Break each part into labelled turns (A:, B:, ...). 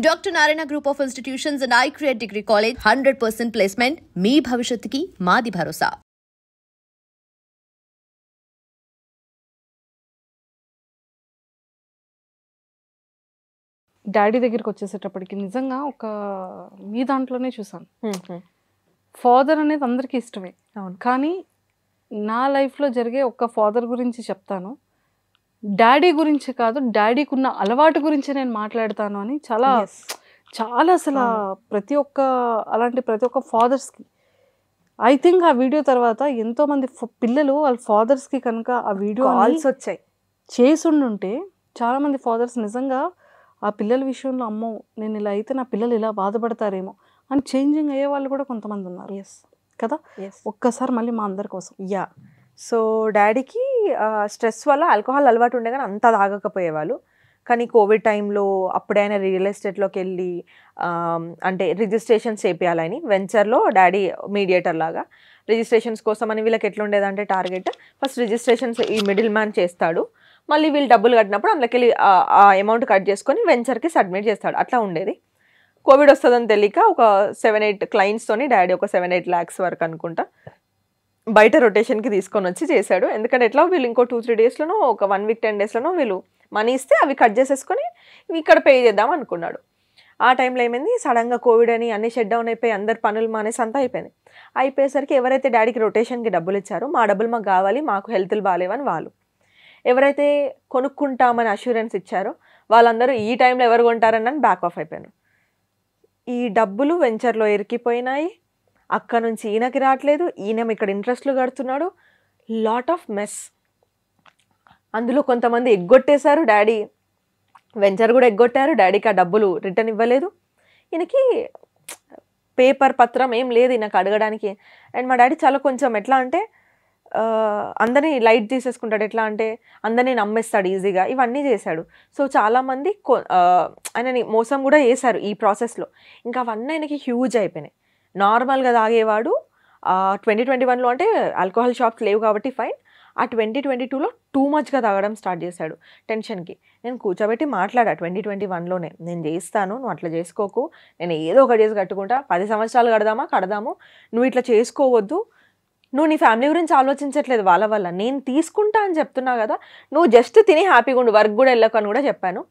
A: Dr. Narayana Group of Institutions and iCreate Degree College 100% placement. మీ భవిష్యత్తుకి మాది భరోసా.
B: Daddy దగ్గరికి వచ్చేసేటప్పటికి నిజంగా ఒక మీ దాంట్లోనే చూసాను. ఫాదర్ అనేది అందరికీ ఇష్టమే, కానీ నా లైఫ్లో జరిగే ఒక ఫాదర్ గురించి చెప్తాను. డాడీ గురించి కాదు, డాడీకి ఉన్న అలవాటు గురించి నేను మాట్లాడతాను అని చాలా చాలా అసలు ప్రతి ఒక్క ఫాదర్స్కి ఐ థింక్ ఆ వీడియో తర్వాత ఎంతోమంది పిల్లలు వాళ్ళ ఫాదర్స్కి కనుక ఆ వీడియో
C: వచ్చాయి
B: చేసుండుంటే చాలామంది ఫాదర్స్ నిజంగా ఆ పిల్లల విషయంలో అమ్మో నేను ఇలా అయితే నా పిల్లలు ఇలా బాధపడతారేమో అని చేంజింగ్ అయ్యే వాళ్ళు కూడా కొంతమంది ఉన్నారు. కదా, ఒక్కసారి మళ్ళీ మా అందరి కోసం.
C: సో డాడీకి స్ట్రెస్ వల్ల ఆల్కహాల్ అలవాటు ఉండే కానీ అంత తాగకపోయేవాళ్ళు. కానీ కోవిడ్ టైంలో అప్పుడైనా రియల్ ఎస్టేట్లోకి వెళ్ళి అంటే రిజిస్ట్రేషన్స్ చేయాలని వెంచర్లో డాడీ మీడియేటర్ లాగా రిజిస్ట్రేషన్స్ కోసం అని వీళ్ళకి ఎట్లుండేదంటే టార్గెట్ ఫస్ట్ రిజిస్ట్రేషన్స్ ఈ మిడిల్ మ్యాన్ చేస్తాడు, మళ్ళీ వీళ్ళు డబ్బులు కట్టినప్పుడు అందులోకి ఆ అమౌంట్ కట్ చేసుకొని వెంచర్కి సబ్మిట్ చేస్తాడు. అట్లా ఉండేది. కోవిడ్ వస్తుందని తెలియక ఒక 7-8 క్లయింట్స్తోని డాడీ ఒక 7-8 lakhs వరకు అనుకుంటా బయట రొటేషన్కి తీసుకొని వచ్చి చేశాడు. ఎందుకంటే ఎట్లా వీళ్ళు ఇంకో 2-3 daysలోనో ఒక 1 week 10 daysలోనో వీళ్ళు మనీ ఇస్తే అవి కట్ చేసేసుకొని ఇక్కడ పే చేద్దాం అనుకున్నాడు. ఆ టైంలో ఏమైంది, సడన్గా కోవిడ్ అని అన్ని షట్ డౌన్ అయిపోయి అందరు పనులు మానేసి అంతా అయిపోయింది. అయిపోయేసరికి ఎవరైతే డాడీకి రొటేషన్కి డబ్బులు ఇచ్చారో మా డబ్బులు మాకు కావాలి, మాకు హెల్త్లు బాగాలేవని వాళ్ళు, ఎవరైతే కొనుక్కుంటామని అష్యూరెన్స్ ఇచ్చారో వాళ్ళందరూ ఈ టైంలో ఎవరు కొంటారని బ్యాక్ ఆఫ్ అయిపోయాను. ఈ డబ్బులు వెంచర్లో ఇరికిపోయినాయి. అక్కడ నుంచి ఈయనకి రావట్లేదు, ఈయన ఇక్కడ ఇంట్రెస్ట్లు కడుతున్నాడు. Lot of mess. అందులో కొంతమంది ఎగ్గొట్టేశారు. డాడీ వెంచర్ కూడా ఎగ్గొట్టారు. డాడీకి ఆ డబ్బులు రిటర్న్ ఇవ్వలేదు. ఈయనకి పేపర్ పత్రం ఏం లేదు ఈయనకు అడగడానికి. అండ్ మా డాడీ చాలా కొంచెం ఎట్లా అంటే అందరినీ లైట్ తీసేసుకుంటాడు. ఎట్లా అంటే అందరినీ నమ్మేస్తాడు ఈజీగా. ఇవన్నీ చేశాడు. సో చాలామంది ఆయనని మోసం కూడా చేశారు ఈ ప్రాసెస్లో. ఇంకా అవన్నీ ఆయనకి హ్యూజ్ అయిపోయినాయి. నార్మల్గా తాగేవాడు 2021లో అంటే ఆల్కహాల్ షాప్స్ లేవు కాబట్టి ఫైన్. ఆ 2022లో టూ మచ్గా తాగడం స్టార్ట్ చేశాడు టెన్షన్కి. నేను కూర్చోబెట్టి మాట్లాడా 2021లోనే, నేను చేస్తాను, నువ్వు అట్లా చేసుకోకు, నేను ఏదో ఒకటి చేసి కట్టుకుంటా, 10 సంవత్సరాలు కడదాము, నువ్వు ఇట్లా చేసుకోవద్దు, నువ్వు నీ ఫ్యామిలీ గురించి ఆలోచించట్లేదు వాళ్ళ వల్ల, నేను తీసుకుంటా అని చెప్తున్నా కదా, నువ్వు జస్ట్ తిని హ్యాపీగా ఉండు, వర్క్ కూడా వెళ్ళకు అని కూడా చెప్పాను.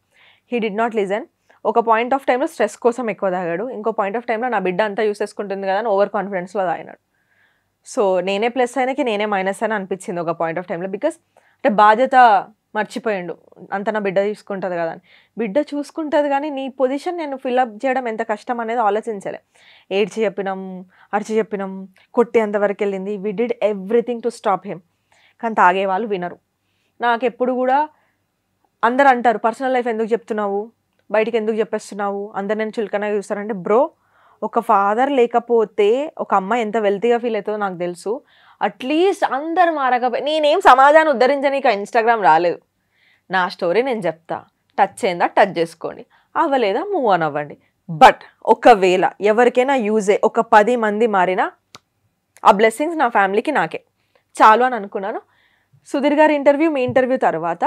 C: He did not listen. ఒక పాయింట్ ఆఫ్ టైంలో స్ట్రెస్ కోసం ఎక్కువ తాగాడు. ఇంకో పాయింట్ ఆఫ్ టైంలో నా బిడ్డ అంతా యూస్ చేసుకుంటుంది కదా అని ఓవర్ కాన్ఫిడెన్స్లో తాగినాడు. సో నేనే ప్లస్ అయినకి నేనే మైనస్ అని అనిపించింది ఒక పాయింట్ ఆఫ్ టైంలో. బికాస్ అంటే బాధ్యత మర్చిపోయిండు, అంత నా బిడ్డ చూసుకుంటుంది కదా అని. బిడ్డ చూసుకుంటుంది కానీ నీ పొజిషన్ నేను ఫిల్అప్ చేయడం ఎంత కష్టం అనేది ఆలోచించలే. ఏడ్చి చెప్పినాం, అరిచి చెప్పినాం, కొట్టేంతవరకు వెళ్ళింది. We did everything to stop him. కానీ తాగే వాళ్ళు వినరు. నాకు ఎప్పుడు కూడా అందరు అంటారు పర్సనల్ లైఫ్ ఎందుకు చెప్తున్నావు, బయటికి ఎందుకు చెప్పేస్తున్నావు, అందరు నేను చులకనగా చూస్తారంటే, బ్రో ఒక ఫాదర్ లేకపోతే ఒక అమ్మాయి ఎంత వెల్తీగా ఫీల్ అవుతుందో నాకు తెలుసు. అట్లీస్ట్ అందరు మారకపోయి నేనేం సమాజాన్ని ఉద్ధరించనీక ఇన్స్టాగ్రామ్ రాలేదు. నా స్టోరీ నేను చెప్తా, టచ్ అయిందా టచ్ చేసుకోండి, అవ్వలేదా మూవ్ ఆన్ అవ్వండి. బట్ ఒకవేళ ఎవరికైనా యూజే ఒక 10 మంది మారినా ఆ బ్లెస్సింగ్స్ నా ఫ్యామిలీకి నాకే చాలు అని అనుకున్నాను. సుధీర్ గారి ఇంటర్వ్యూ, మీ ఇంటర్వ్యూ తర్వాత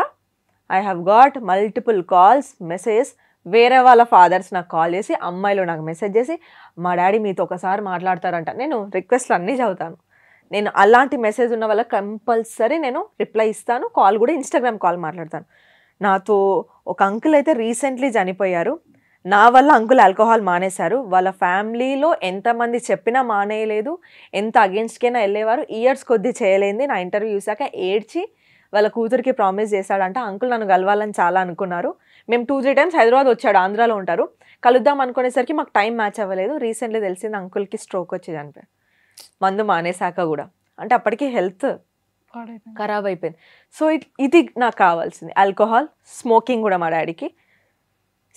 C: I have got multiple calls, message. వేరే వాళ్ళ ఫాదర్స్ నాకు కాల్ చేసి, అమ్మాయిలు నాకు మెసేజ్ చేసి, మా డాడీ మీతో ఒకసారి మాట్లాడతారంట. నేను రిక్వెస్ట్లు అన్నీ చదువుతాను. నేను అలాంటి మెసేజ్ ఉన్న వాళ్ళకి కంపల్సరీ నేను రిప్లై ఇస్తాను. కాల్ కూడా ఇన్స్టాగ్రామ్ కాల్ మాట్లాడతాను. నాతో ఒక అంకుల్ అయితే రీసెంట్లీ చనిపోయారు. నా వల్ల అంకుల్ ఆల్కహాల్ మానేశారు. వాళ్ళ ఫ్యామిలీలో ఎంతమంది చెప్పినా మానేయలేదు, ఎంత అగేన్స్ట్కైనా వెళ్ళేవారు. ఇయర్స్ కొద్దీ చేయలేంది. నా ఇంటర్వ్యూ చూసాక ఏడ్చి వాళ్ళ కూతురికి ప్రామిస్ చేశాడంట. అంకుల్ నన్ను కలవాలని చాలా అనుకున్నారు. మేము 2-3 times హైదరాబాద్ వచ్చాడు, ఆంధ్రాలో ఉంటారు, కలుద్దాం అనుకునేసరికి మాకు టైం మ్యాచ్ అవ్వలేదు. రీసెంట్లీ తెలిసింది అంకుల్కి స్ట్రోక్ వచ్చి చనిపోయారు, మందు మానేశాక కూడా. అంటే అప్పటికి హెల్త్ ఖరాబ్ అయిపోయింది. సో ఇది నాకు కావాల్సింది. ఆల్కహాల్, స్మోకింగ్ కూడా మా డాడీకి.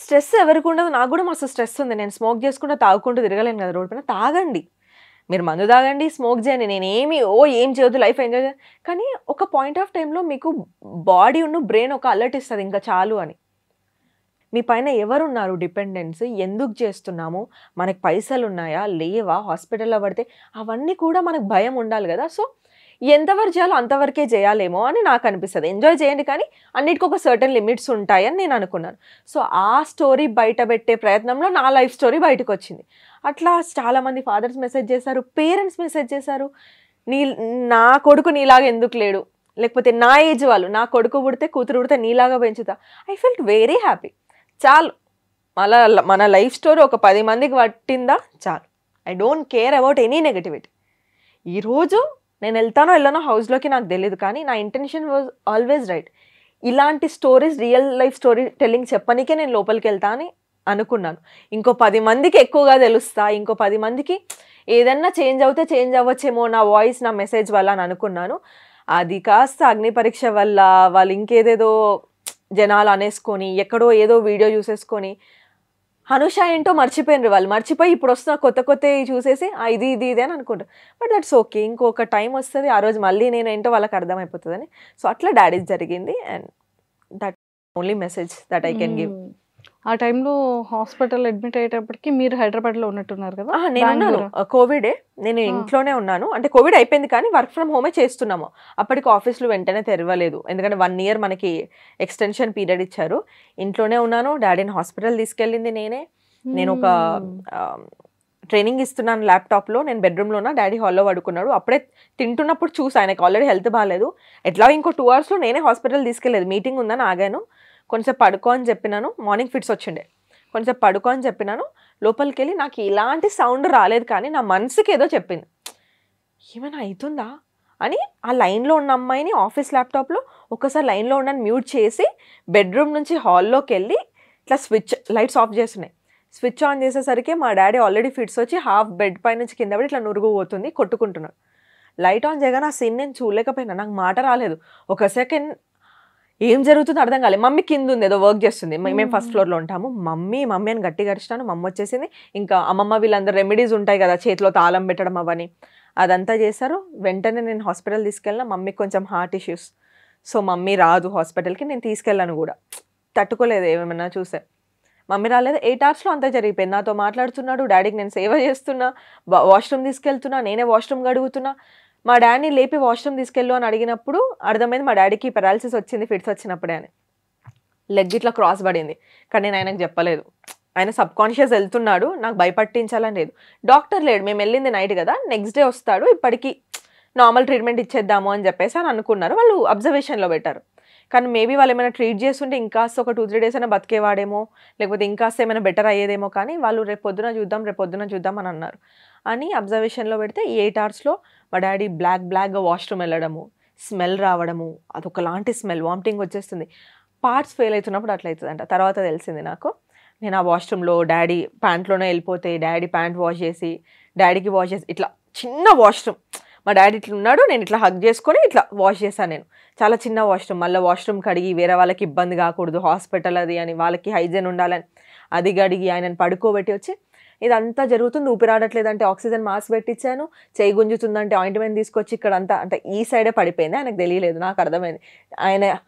C: స్ట్రెస్ ఎవరికి ఉండదు, నాకు కూడా మస్తు స్ట్రెస్ ఉంది. నేను స్మోక్ చేసుకుంటూ తాగుకుంటూ తిరగలేను కదా రోడ్ పైన. తాగండి, మీరు మందు తాగండి, స్మోక్ చేయండి, నేనేమి ఏం చేయొద్దు, లైఫ్ ఎంజాయ్ చేయాలి. కానీ ఒక పాయింట్ ఆఫ్ టైంలో మీకు బాడీ బ్రెయిన్ ఒక అలర్ట్ ఇస్తుంది ఇంకా చాలు అని. మీ పైన ఎవరున్నారు డిపెండెన్స్, ఎందుకు చేస్తున్నాము, మనకి పైసలు ఉన్నాయా లేవా, హాస్పిటల్లో పడితే అవన్నీ కూడా మనకు భయం ఉండాలి కదా. సో ఎంతవరకు చేయాలో అంతవరకే చేయాలేమో అని నాకు అనిపిస్తుంది. ఎంజాయ్ చేయండి కానీ అన్నిటికీ ఒక సర్టెన్ లిమిట్స్ ఉంటాయని నేను అనుకున్నాను. సో ఆ స్టోరీ బయట పెట్టే ప్రయత్నంలో నా లైఫ్ స్టోరీ బయటకు వచ్చింది. అట్లా చాలామంది ఫాదర్స్ మెసేజ్ చేశారు, పేరెంట్స్ మెసేజ్ చేశారు, నా కొడుకు నీలాగా ఎందుకు లేడు, లేకపోతే నా ఏజ్ వాళ్ళు నా కొడుకు పుడితే కూతురు పుడితే నీలాగా పెంచుతా. I felt very happy. చాలు మన లైఫ్ స్టోరీ ఒక 10 మందికి పట్టిందా చాలు. I don't care about any negativity. ఈరోజు నేను వెళ్ళానో హౌస్లోకి నాకు తెలియదు, కానీ నా ఇంటెన్షన్ వాజ్ ఆల్వేస్ రైట్. ఇలాంటి stories real life story telling చెప్పనికే నేను లోపలికి వెళ్తా అని అనుకున్నాను. ఇంకో 10 మందికి ఎక్కువగా తెలుస్తా, ఇంకో 10 మందికి ఏదన్నా చేంజ్ అవుతే చేంజ్ అవ్వచ్చేమో నా వాయిస్ నా మెసేజ్ వల్ల అని అనుకున్నాను. అది కాస్త అగ్ని పరీక్ష వల్ల వాళ్ళు ఇంకేదేదో జనాలు అనేసుకొని ఎక్కడో ఏదో వీడియో చూసేసుకొని హనుష ఏంటో మర్చిపోయినారు. వాళ్ళు మర్చిపోయి ఇప్పుడు వస్తున్న కొత్త చూసేసి ఇది అని అనుకుంటారు. బట్ దట్స్ ఓకే, ఇంకొక టైం వస్తుంది, ఆ రోజు మళ్ళీ నేను ఏంటో వాళ్ళకి అర్థమైపోతుందని. సో అట్లా డాడీస్ జరిగింది. And that only message that I can give.
B: ఆ టైంలో హాస్పిటల్ అడ్మిట్ అయ్యేటప్పటికి మీరు హైదరాబాద్లో ఉన్నట్టున్నారు కదా?
C: నేను కోవిడే, నేను ఇంట్లోనే ఉన్నాను. అంటే కోవిడ్ అయిపోయింది కానీ వర్క్ ఫ్రమ్ హోమే చేస్తున్నాము. అప్పటికి ఆఫీస్లో వెంటనే తెరవలేదు, ఎందుకంటే 1 year మనకి ఎక్స్టెన్షన్ పీరియడ్ ఇచ్చారు. ఇంట్లోనే ఉన్నాను. డాడీని హాస్పిటల్ తీసుకెళ్ళింది నేనే. నేను ఒక ట్రైనింగ్ ఇస్తున్నాను ల్యాప్టాప్లో, నేను బెడ్రూమ్లో ఉన్నా, డాడీ హాల్లో పడుకున్నాడు. అప్పుడే తింటున్నప్పుడు చూసి ఆయనకు ఆల్రెడీ హెల్త్ బాగాలేదు. ఎట్లా ఇంకో 2 hours నేనే హాస్పిటల్ తీసుకెళ్ళలేదు. మీటింగ్ ఉందని ఆగాను. కొంచెం పడుకో అని చెప్పినాను. మార్నింగ్ ఫిట్స్ వచ్చిండే, కొంచెం పడుకో అని చెప్పినాను. లోపలికి వెళ్ళి నాకు ఇలాంటి సౌండ్ రాలేదు కానీ నా మనసుకి ఏదో చెప్పింది, ఏమైనా అవుతుందా అని. ఆ లైన్లో ఉన్న అమ్మాయిని ఆఫీస్ ల్యాప్టాప్లో ఒకసారి లైన్లో ఉండని మ్యూట్ చేసి బెడ్రూమ్ నుంచి హాల్లోకి వెళ్ళి ఇట్లా లైట్స్ ఆఫ్ చేస్తున్నాయి. స్విచ్ ఆన్ చేసేసరికి మా డాడీ ఆల్రెడీ ఫిట్స్ వచ్చి హాఫ్ బెడ్ పై నుంచి కింద పడి ఇట్లా నురుగు పోతుంది, కొట్టుకుంటున్నాడు. లైట్ ఆన్ చేయగానే ఆ సీన్ నేను చూడలేకపోయినా, నాకు మాట రాలేదు. ఒక సెకండ్ ఏం జరుగుతుందో అర్థం కాలేదు. మమ్మీ కింద ఉంది, ఏదో వర్క్ చేస్తుంది. మేము ఫస్ట్ ఫ్లోర్లో ఉంటాము. మమ్మీ అని గట్టి గడిచినాను. మమ్మ వచ్చేసింది. ఇంకా అమ్మమ్మ వీళ్ళందరూ రెమెడీస్ ఉంటాయి కదా, చేతిలో తాళం పెట్టడం అవని, అదంతా చేశారు. వెంటనే నేను హాస్పిటల్ తీసుకెళ్ళిన. మమ్మీకి కొంచెం హార్ట్ ఇష్యూస్, సో మమ్మీ రాదు హాస్పిటల్కి. నేను తీసుకెళ్ళాను కూడా, తట్టుకోలేదు ఏమైనా చూసే. మమ్మీ రాలేదు. 8 hours అంతా జరిగిపోయింది. నాతో మాట్లాడుతున్నాడు, డాడీకి నేను సేవ చేస్తున్నా, వాష్రూమ్ తీసుకెళ్తున్నా, నేనే వాష్రూమ్ గడుగుతున్నా. మా డాడీని లేపి వాష్రూమ్ తీసుకెళ్ళు అని అడిగినప్పుడు అర్థమైంది మా డాడీకి పారాలిసిస్ వచ్చింది ఫిట్స్ వచ్చినప్పుడే అని. లెగ్ ఇట్లా క్రాస్ పడింది, కానీ నేను ఆయనకు చెప్పలేదు. ఆయన సబ్ కాన్షియస్ వెళ్తున్నాడు, నాకు భయపట్టించాలని లేదు. డాక్టర్ లేడు, మేము వెళ్ళింది నైట్ కదా, నెక్స్ట్ డే వస్తాడు, ఇప్పటికీ నార్మల్ ట్రీట్మెంట్ ఇచ్చేద్దాము అని చెప్పేసి అని అనుకున్నారు. వాళ్ళు అబ్జర్వేషన్లో పెట్టారు. కానీ మేబీ వాళ్ళు ఏమైనా ట్రీట్ చేస్తుంటే ఇంకాస్త ఒక 2-3 days అయినా బతికేవాడేమో, లేకపోతే ఇంకాస్త ఏమైనా బెటర్ అయ్యేదేమో. కానీ వాళ్ళు రేపు పొద్దున చూద్దాం అని అన్నారు అని అబ్జర్వేషన్లో పెడితే ఈ 8 hours మా డాడీ బ్లాక్గా వాష్రూమ్ వెళ్ళడము, స్మెల్ రావడము, అదొకలాంటి స్మెల్, వామిటింగ్ వచ్చేస్తుంది. పార్ట్స్ ఫెయిల్ అవుతున్నప్పుడు అట్లా అవుతుందంట. తర్వాత తెలిసింది నాకు. నేను ఆ వాష్రూమ్లో డాడీ ప్యాంట్లోనే వెళ్ళిపోతే డాడీ ప్యాంట్ వాష్ చేసి డాడీకి వాష్ చేసి, ఇట్లా చిన్న వాష్రూమ్, మా డాడీ ఇట్లా ఉన్నాడు, నేను ఇట్లా హగ్ చేసుకొని ఇట్లా వాష్ చేశాను. నేను చాలా చిన్న వాష్రూమ్, మళ్ళీ వాష్రూమ్ కడిగి వేరే వాళ్ళకి ఇబ్బంది కాకూడదు, హాస్పిటల్ అది అని, వాళ్ళకి హైజీన్ ఉండాలని అది కడిగి ఆయనను పడుకోబెట్టి వచ్చి ఇదంతా జరుగుతుంది. ఊపిరాడట్లేదంటే ఆక్సిజన్ మాస్క్ పెట్టించాను, చేయి గుంజుతుందంటే ఆయింట్మెంట్ తీసుకొచ్చి ఇక్కడ అంతా అంటే ఈ సైడే పడిపోయింది. ఆయనకు తెలియలేదు, నాకు అర్థమైంది.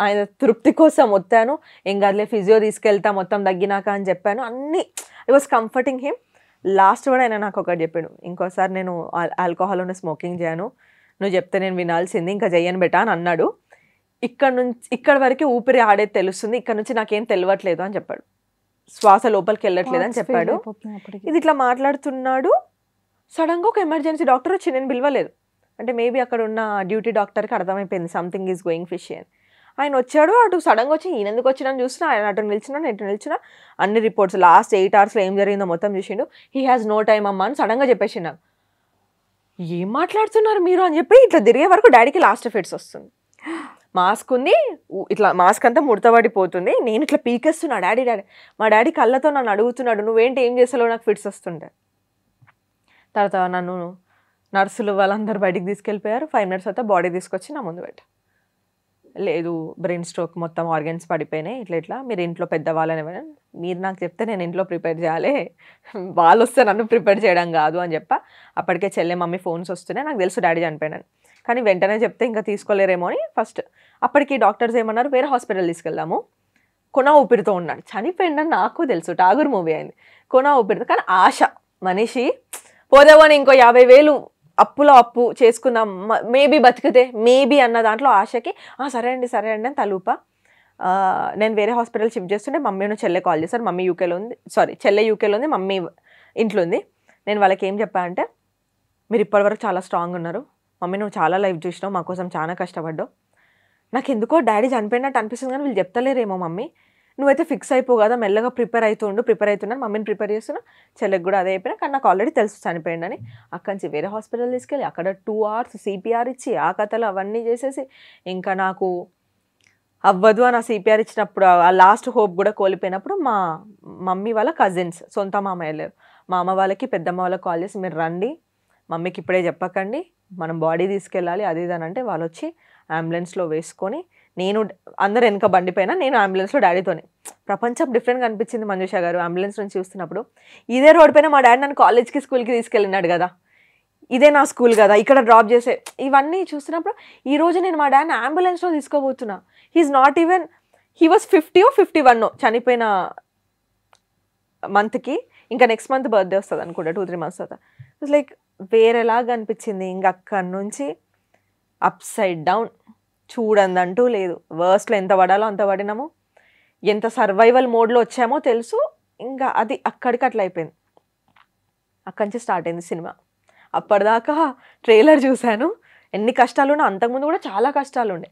C: ఆయన తృప్తి కోసం వస్తాను, ఏం కాదులే ఫిజియో తీసుకెళ్తా మొత్తం తగ్గినాక అని చెప్పాను. అన్నీ it was comforting him. Last కూడా ఆయన నాకు ఒకటి చెప్పాడు, ఇంకోసారి నేను ఆల్కహాల్ ఉన్న స్మోకింగ్ చేయను, నువ్వు చెప్తే నేను వినాల్సింది, ఇంకా చెయ్యను బెటా అని అన్నాడు. ఇక్కడ వరకు ఊపిరి ఆడేది తెలుస్తుంది, ఇక్కడ నుంచి నాకేం తెలియట్లేదు అని చెప్పాడు. శ్వాస లోపలికి వెళ్ళట్లేదు అని చెప్పాడు. ఇది ఇట్లా మాట్లాడుతున్నాడు. సడన్గా ఒక ఎమర్జెన్సీ డాక్టర్ వచ్చి నేను పిలవలేదు. అంటే మేబీ అక్కడ ఉన్న డ్యూటీ డాక్టర్కి అర్థమైపోయింది సంథింగ్ ఈజ్ గోయింగ్ ఫిష్ అని. ఆయన వచ్చాడు, అటు సడన్గా వచ్చి ఈయన ఎందుకు వచ్చినా చూసినా, ఆయన అటు నిలిచినా ఇటు నిలిచినా, అన్ని రిపోర్ట్స్ లాస్ట్ 8 hours ఏం జరిగిందో మొత్తం చూసిండు. హీ హ్యాస్ నో టైమ్ అమ్మా అని సడన్గా చెప్పేసి నాకు. ఏం మాట్లాడుతున్నారు మీరు అని చెప్పి ఇట్లా తిరిగే వరకు డాడీకి లాస్ట్ ఫిట్స్ వస్తుంది. మాస్క్ ఉంది, ఇట్లా మాస్క్ అంతా ముడతబడిపోతుంది. నేను ఇట్లా పీకేస్తున్నా, డాడీ మా డాడీ కళ్ళతో నన్ను అడుగుతున్నాడు, నువ్వేంటి ఏం చేస్తాలో, నాకు ఫిట్స్ వస్తుండే. తర్వాత నన్ను నర్సులు వాళ్ళందరూ బయటికి తీసుకెళ్ళిపోయారు. 5 minutes తర్వాత బాడీ తీసుకొచ్చి నా ముందు పెట్టా. లేదు బ్రెయిన్ స్ట్రోక్, మొత్తం ఆర్గన్స్ పడిపోయినాయి, ఇట్లా మీరు ఇంట్లో పెద్దవాళ్ళని, మీరు నాకు చెప్తే నేను ఇంట్లో ప్రిపేర్ చేయాలి, వాళ్ళు వస్తే నన్ను ప్రిపేర్ చేయడం కాదు అని చెప్పా. అప్పటికే చెల్లె మమ్మీ ఫోన్స్ వస్తున్నాయి, నాకు తెలుసు డాడీ చనిపోయాను. కానీ వెంటనే చెప్తే ఇంకా తీసుకోలేరేమో అని ఫస్ట్ అప్పటికి డాక్టర్స్ ఏమన్నారు, వేరే హాస్పిటల్ తీసుకెళ్దాము, కొన ఊపిరితో ఉన్నాడు. చనిపోయిందని నాకు తెలుసు, ఠాగూర్ మూవీ అయింది, కొన ఊపిరితో. కానీ ఆశ మనిషి పోదేవని ఇంకో 50,000 అప్పులో అప్పు చేసుకుందాం, మేబీ బతికితే మేబీ అన్న దాంట్లో ఆశకి సరే అండి అని తలూపా. నేను వేరే హాస్పిటల్ షిఫ్ట్ చేస్తుంటే మమ్మీను చెల్లె కాల్ చేశారు. మమ్మీ యూకేలో ఉంది, చెల్లె యూకేలో ఉంది, మమ్మీ ఇంట్లో ఉంది. నేను వాళ్ళకి ఏం చెప్పా అంటే, మీరు ఇప్పటివరకు చాలా స్ట్రాంగ్ ఉన్నారు మమ్మీ, నువ్వు చాలా లైఫ్ చూసినావు, మా కోసం చాలా కష్టపడ్డావు. నాకు ఎందుకో డాడీ చనిపోయినట్టు అనిపిస్తుంది కానీ వీళ్ళు చెప్తలేరేమో మమ్మీ, నువ్వైతే ఫిక్స్ అయిపో కదా, మెల్లగా ప్రిపేర్ అవుతున్నాను, మమ్మీని ప్రిపేర్ చేస్తున్నా, చెల్లెకి కూడా అదే అయిపోయినా. కానీ నాకు ఆల్రెడీ తెలుసు చనిపోయిందని. అక్కడి నుంచి వేరే హాస్పిటల్ తీసుకెళ్ళి అక్కడ 2 hours CPR ఇచ్చి ఆ కథలు అవన్నీ చేసేసి ఇంకా నాకు అవ్వదు అని ఆ CPR ఇచ్చినప్పుడు ఆ లాస్ట్ హోప్ కూడా కోల్పోయినప్పుడు మా మమ్మీ వాళ్ళ కజిన్స్, సొంత మామయ్య లేరు, మా అమ్మ వాళ్ళకి పెద్దమ్మ వాళ్ళకి కాల్ చేసి మీరు రండి, మమ్మీకి ఇప్పుడే చెప్పకండి, మనం బాడీ తీసుకెళ్ళాలి అది ఇది అని అంటే వాళ్ళు వచ్చి అంబులెన్స్లో వేసుకొని, నేను అందరు వెనక బండిపోయినా నేను అంబులెన్స్లో డాడీతోనే. ప్రపంచం డిఫరెంట్గా అనిపించింది మంజుష గారు అంబులెన్స్ నుంచి చూస్తున్నప్పుడు. ఇదే రోడ్ పైన మా డాడీ నన్ను కాలేజ్కి స్కూల్కి తీసుకెళ్ళినాడు కదా, ఇదే నా స్కూల్ కదా, ఇక్కడ డ్రాప్ చేసే, ఇవన్నీ చూస్తున్నప్పుడు ఈరోజు నేను మా డాడీని అంబులెన్స్లో తీసుకోబోతున్నా. He's not even, he was 50 or 51 చనిపోయిన మంత్కి, ఇంకా నెక్స్ట్ మంత్ బర్త్డే వస్తుంది అనుకుంటా, 2-3 months తర్వాత. ఇట్స్ లైక్ వేరేలాగా అనిపించింది. ఇంక అక్కడి నుంచి అప్ సైడ్ డౌన్, చూడందంటూ లేదు. వర్స్ట్లో ఎంత పడాలో అంత పడినాము, ఎంత సర్వైవల్ మోడ్లో వచ్చామో తెలుసు. ఇంకా అది అక్కడికి అట్లా అయిపోయింది. అక్కడి నుంచి స్టార్ట్ అయింది సినిమా. అప్పటిదాకా ట్రైలర్ చూశాను, ఎన్ని కష్టాలు ఉన్నా, అంతకుముందు కూడా చాలా కష్టాలు ఉండే.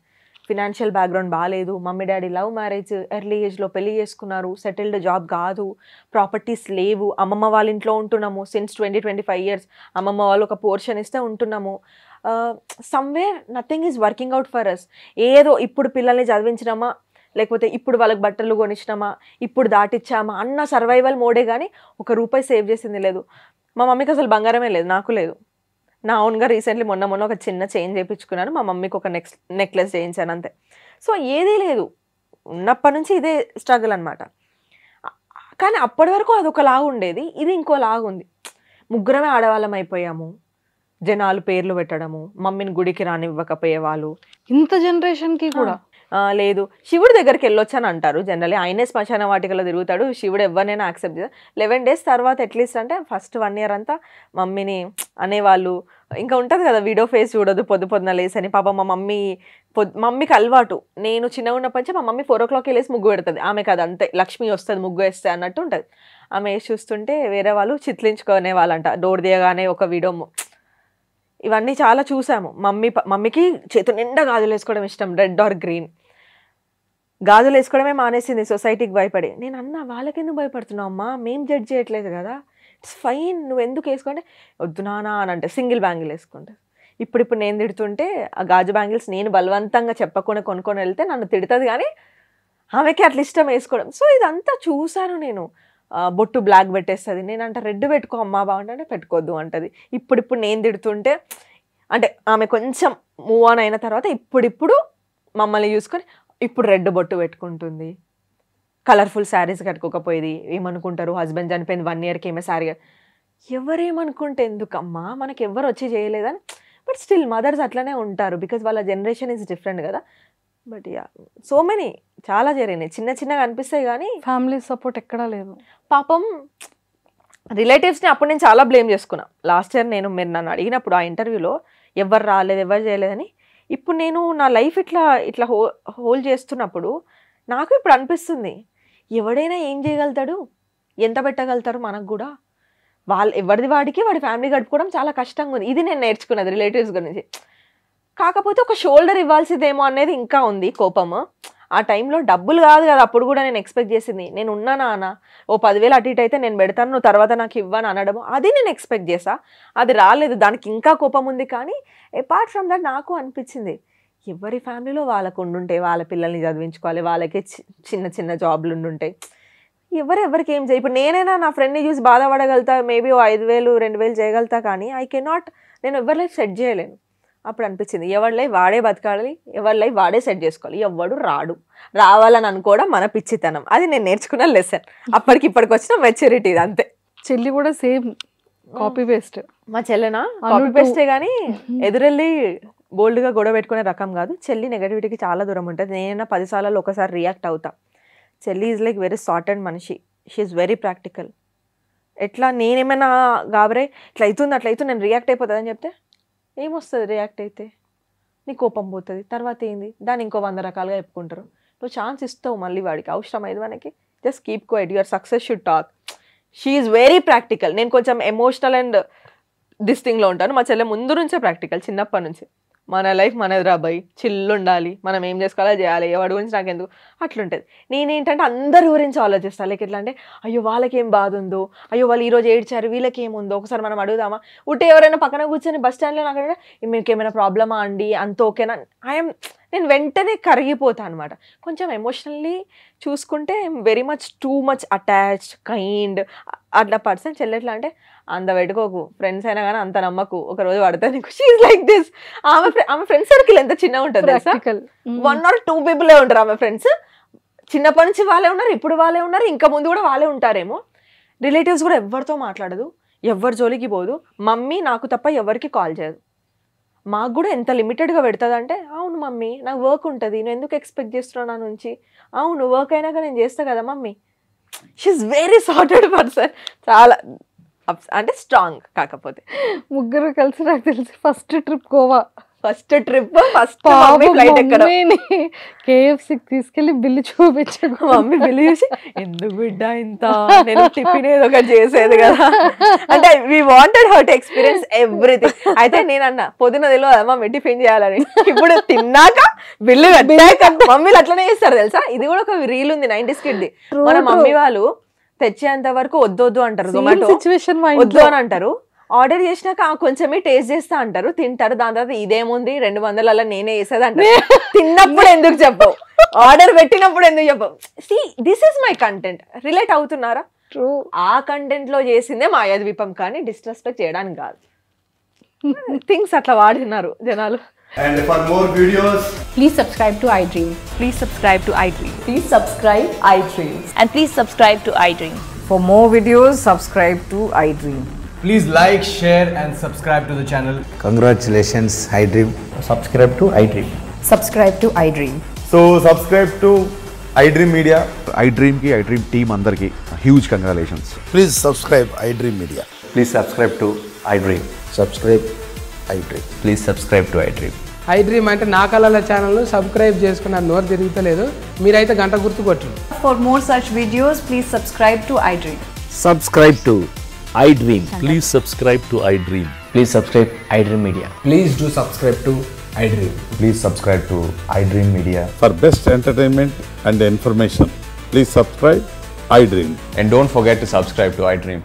C: ఫినాన్షియల్ బ్యాక్గ్రౌండ్ బాగాలేదు, mummy daddy love marriage, early ఏజ్లో పెళ్లి చేసుకున్నారు, సెటిల్డ్ జాబ్ కాదు, ప్రాపర్టీస్ లేవు, అమ్మమ్మ వాళ్ళ ఇంట్లో ఉంటున్నాము సిన్స్ 20-25 years, అమ్మమ్మ వాళ్ళు ఒక పోర్షన్ ఇస్తే ఉంటున్నాము. Somewhere nothing is working out for us. ఏదో ఇప్పుడు పిల్లల్ని చదివించినామా, లేకపోతే ఇప్పుడు వాళ్ళకి బట్టలు కొనిచ్చినామా, ఇప్పుడు దాటిచ్చామా అన్న సర్వైవల్ మోడే కానీ ₹1 సేవ్ చేసింది లేదు. మా మమ్మీకి అసలు బంగారమే లేదు, నాకు లేదు. నా ఓన్గా రీసెంట్లీ మొన్న ఒక చిన్న చైన్ చేయించుకున్నాను, మా మమ్మీకి ఒక నెక్లెస్ చేయించాను అంతే. సో ఏదీ లేదు, ఉన్నప్పటి నుంచి ఇదే స్ట్రగుల్ అనమాట. కానీ అప్పటి వరకు అదొకలాగా ఉండేది, ఇది ఇంకోలాగా ఉంది. ముగ్గురమే ఆడవాళ్ళం అయిపోయాము, జనాలు పేర్లు పెట్టడము, మమ్మీని గుడికి రానివ్వకపోయేవాళ్ళు.
B: ఇంత జనరేషన్కి కూడా
C: లేదు, శివుడి దగ్గరికి వెళ్ళొచ్చని అంటారు జనరల్లీ, ఆయనే శ్మశాన వాటికలో తిరుగుతాడు, శివుడు ఎవరినైనా యాక్సెప్ట్ చేస్తారు. 11 days తర్వాత అట్లీస్ట్ అంటే ఫస్ట్ 1 year అంతా మమ్మీని అనేవాళ్ళు. ఇంకా ఉంటుంది కదా వీడియో ఫేస్ చూడదు పొద్దున లేసని. పాప మా మమ్మీకి అలవాటు, నేను చిన్నగా ఉన్నప్పటి నుంచి మా మమ్మీ 4 o'clock వెళ్ళేసి ముగ్గు పెడుతుంది. ఆమె కదా అంతే, లక్ష్మి వస్తుంది ముగ్గు వేస్తే అన్నట్టు ఉంటుంది. ఆమె వేసి చూస్తుంటే వేరే వాళ్ళు చిత్లించుకునే వాళ్ళంట, డోర్ దిగగానే ఒక వీడియో. ఇవన్నీ చాలా చూసాము. మమ్మీకి చేతు నిండా గాజులు వేసుకోవడం ఇష్టం, రెడ్ ఆర్ గ్రీన్. గాజులు వేసుకోవడమే మానేసింది సొసైటీకి భయపడి. నేను అన్నా వాళ్ళకి ఎందుకు భయపడుతున్నావు అమ్మా, మేము జడ్జ్ చేయట్లేదు కదా, ఇట్స్ ఫైన్, నువ్వు ఎందుకు వేసుకుంటే వద్దు నానా అని అంటే సింగిల్ బ్యాంగిల్ వేసుకుంటా. ఇప్పుడు నేను తిడుతుంటే ఆ గాజు బ్యాంగిల్స్ నేను బలవంతంగా చెప్పకుండా కొనుక్కొని వెళ్తే నన్ను తిడుతుంది, కానీ ఆమెకి అట్లా ఇష్టం వేసుకోవడం. సో ఇదంతా చూశాను నేను. బొట్టు బ్లాక్ పెట్టేస్తుంది, నేనంట రెడ్ పెట్టుకో అమ్మా బాగుంటే పెట్టుకోవద్దు అంటది. ఇప్పుడు నేను తిడుతుంటే అంటే ఆమె కొంచెం మూవ్ ఆన్ అయిన తర్వాత ఇప్పుడు మమ్మల్ని చూసుకొని ఇప్పుడు రెడ్ బొట్టు పెట్టుకుంటుంది. కలర్ఫుల్ శారీస్ కట్టుకోకపోయేది, ఏమనుకుంటారు హస్బెండ్ చనిపోయింది 1 yearకి ఏమే శారీ, ఎవరేమనుకుంటే ఎందుకమ్మా, మనకి ఎవరు వచ్చి చేయలేదని. బట్ స్టిల్ మదర్స్ అట్లనే ఉంటారు, బికాజ్ వాళ్ళ జనరేషన్ ఈజ్ డిఫరెంట్ కదా. బట్ యా, సో మెనీ చాలా జరిగినాయి, చిన్నగా అనిపిస్తాయి కానీ
B: ఫ్యామిలీ సపోర్ట్ ఎక్కడా లేదు.
C: పాపం రిలేటివ్స్ని అప్పుడు నేను చాలా బ్లేమ్ చేసుకున్నా. లాస్ట్ ఇయర్ మీరు నన్ను అడిగినప్పుడు ఆ ఇంటర్వ్యూలో ఎవరు రాలేదు ఎవరు చేయలేదని, ఇప్పుడు నేను నా లైఫ్ ఇట్లా హోల్డ్ చేస్తున్నప్పుడు నాకు ఇప్పుడు అనిపిస్తుంది, ఎవడైనా ఏం చేయగలుగుతాడు, ఎంత పెట్టగలుగుతారు మనకు కూడా, ఎవరిది వాడికి వాడి ఫ్యామిలీ గడుపుకోవడం చాలా కష్టంగా ఉంది. ఇది నేను నేర్చుకున్నది రిలేటివ్స్ గురించి. కాకపోతే ఒక షోల్డర్ ఇవ్వాల్సిందేమో అనేది ఇంకా ఉంది కోపము. ఆ టైంలో డబ్బులు కాదు కదా అప్పుడు కూడా నేను ఎక్స్పెక్ట్ చేసింది, నేను ఉన్నానా అన్న, ఓ 10,000 అటు ఇటు అయితే నేను పెడతాను, నువ్వు తర్వాత నాకు ఇవ్వను అనడము, అది నేను ఎక్స్పెక్ట్ చేసా. అది రాలేదు, దానికి ఇంకా కోపం ఉంది. కానీ అపార్ట్ ఫ్రమ్ దట్ నాకు అనిపించింది, ఎవరి ఫ్యామిలీలో వాళ్ళకు ఉండుంటే వాళ్ళ పిల్లల్ని చదివించుకోవాలి, వాళ్ళకే చిన్న జాబ్లు ఉండుంటాయి, ఎవరికి ఏం చేయ. ఇప్పుడు నేనైనా నా ఫ్రెండ్ని చూసి బాధపడగలుగుతా, మేబీ 5,000 2,000 చేయగలుగుతా, కానీ ఐ కెనాట్, నేను ఎవరి లైఫ్ సెట్ చేయలేను. అప్పుడు అనిపించింది, ఎవరి లైఫ్ వాడే బతకాలి, ఎవరి లైఫ్ వాడే సెట్ చేసుకోవాలి, ఎవడు రావాలని అనుకోవడం మన పిచ్చితనం. అది నేను నేర్చుకున్న లెసన్, అప్పటికి ఇప్పటికి వచ్చిన మెచ్యూరిటీ, అంతే.
B: చెల్లి కూడా సేమ్ కాపీ పేస్ట్.
C: మా చెల్లెనా కాపీ పేస్టే కానీ ఎదురెళ్ళి బోల్డ్గా గొడవ పెట్టుకునే రకం కాదు. చెల్లి నెగటివిటీకి చాలా దూరం ఉంటుంది. నేనైనా 10 సార్లు ఒకసారి రియాక్ట్ అవుతా. చెల్లి ఈజ్ లైక్ వెరీ సార్టెడ్ మనిషి, షీ ఈజ్ వెరీ ప్రాక్టికల్. ఎట్లా నేనేమైనా గాబరే ఇట్లా అవుతుంది అట్లా అవుతుంది నేను రియాక్ట్ అయిపోతుందని చెప్తే ఏమొస్తుంది రియాక్ట్ అయితే? నీ కోపం పోతుంది, తర్వాత ఏంది దాన్ని ఇంకో 100 రకాలుగా చెప్పుకుంటారు. నువ్వు ఛాన్స్ ఇస్తావు మళ్ళీ వాడికి, అవసరం అయింది మనకి. Just keep quiet, your success should talk. She is very practical. నేను కొంచెం ఎమోషనల్ అండ్ దిస్ థింగ్లో ఉంటాను. మా చెల్లె ముందు నుంచే ప్రాక్టికల్, చిన్నప్పటి నుంచి. మన లైఫ్ మనది రాబాయి, చిల్లు ఉండాలి, మనం ఏం చేసుకోవాలో చేయాలి, ఎవరి గురించి నాకెందుకు అట్లుంటుంది. నేనేంటంటే అందరి గురించి ఆలోచిస్తాను. లైక్ ఎట్లా అంటే, అయ్యో వాళ్ళకి ఏం బాధ ఉందో, అయ్యో వాళ్ళు ఈరోజు ఏడ్చారు, వీళ్ళకి ఏముందో ఒకసారి మనం అడుగుదామా. ఉంటే ఎవరైనా పక్కన కూర్చొని బస్ స్టాండ్లో నాకు మీకు ఏమైనా ప్రాబ్లమా అండి, అంత ఓకేనా, నేను వెంటనే కరిగిపోతాను అనమాట. కొంచెం ఎమోషనల్లీ చూసుకుంటే very much too much attached kind అట్లా పర్సన్. చెల్లెట్లా అంటే అంత పెట్టుకోకు, ఫ్రెండ్స్ అయినా కానీ అంత నమ్మకు, ఒక రోజు పడతా నీకు. She like this. ఆమె ఫ్రెండ్ సర్కిల్ ఎంత చిన్నగా ఉంటుంది తెలుసా? 1 or 2 పీపులే ఉంటారు ఆమె ఫ్రెండ్స్. చిన్నప్పటి నుంచి వాళ్ళే ఉన్నారు, ఇప్పుడు వాళ్ళే ఉన్నారు, ఇంకా ముందు కూడా వాళ్ళే ఉంటారేమో. రిలేటివ్స్ కూడా ఎవరితో మాట్లాడదు, ఎవరి జోలికి పోదు. మమ్మీ నాకు తప్ప ఎవరికి కాల్ చేయదు. మాకు కూడా ఎంత లిమిటెడ్గా పెడుతుంది అంటే, అవును మమ్మీ నాకు వర్క్ ఉంటుంది, నేను ఎందుకు ఎక్స్పెక్ట్ చేస్తున్నాను నా నుంచి, అవును వర్క్ అయినాక నేను చేస్తా కదా mummy. She very sorted person. చాలా అంటే స్ట్రాంగ్. కాకపోతే
B: ముగ్గురు కలిసి నాకు తెలిసి first trip Goa.
C: First flight ఎక్కడ
B: KFCకి తీసుకెళ్లి బిల్లు చూపించాను.
C: మమ్మీ బిల్లు చూసి ఎందుకు బిడ్డ ఇంత, నేను టిఫిన్ ఏదో ఒకటి చేసేది కదా అంటే we wanted her to experience everything. అయితే నేను అన్న పొద్దున తెలియదు మమ్మీ టిఫిన్ చేయాలని, ఇప్పుడు తిన్నాక బిల్లు కట్టాక మమ్మీలు అట్లనే చేస్తారు తెలుసా. ఇది కూడా ఒక రీల్ ఉంది 90s కిడ్ది. మన మమ్మీ వాళ్ళు తెచ్చేంత వరకు వద్దు అంటారు, జొమాటో వద్దు అని అంటారు. ఆర్డర్ చేసినాక కొంచెమే టేస్ట్ చేస్తా అంటారు, తింటారు. దాని తర్వాత ఇదేముంది 200 నేనే వేసేది అంటారు. తిన్నప్పుడు ఎందుకు చెప్పవు, ఆర్డర్ పెట్టినప్పుడు ఎందుకు చెప్పవు? See this is my content. Relate అవుతున్నారా? ఆ కంటెంట్ లో చేసిందే మాయాద్వీపం, కానీ డిస్రెస్పెక్ట్ చేయడానికి కాదు. థింగ్స్ అట్లా వాడుతున్నారు జనాలు.
D: And for more videos,
A: Please subscribe to iDream.
C: Please subscribe to iDream.
A: Please subscribe iDream. And please subscribe to iDream.
E: For more videos, subscribe to iDream.
D: please like, share and subscribe to the channel.
F: Congratulations, iDream.
G: Subscribe to iDream.
E: Subscribe to iDream.
G: So subscribe to iDream Media.
H: iDream ki iDream team andarki huge congratulations.
F: Please subscribe iDream Media.
G: Please subscribe to iDream.
F: Subscribe iDream.
G: Please subscribe to iDream.
I: iDream అంటే నా కళల channel subscribe చేసుకున్న నోరు తిరుగుతలేదు, మీరైతే గంట గుర్తు కొట్టండి.
E: For more such videos, please subscribe to iDream.
F: Subscribe to iDream.
J: Please subscribe to iDream.
G: Please subscribe iDream Media.
I: Please do subscribe to iDream.
G: Please subscribe to iDream Media.
H: For best entertainment and information, please subscribe iDream.
G: And don't forget to subscribe to iDream.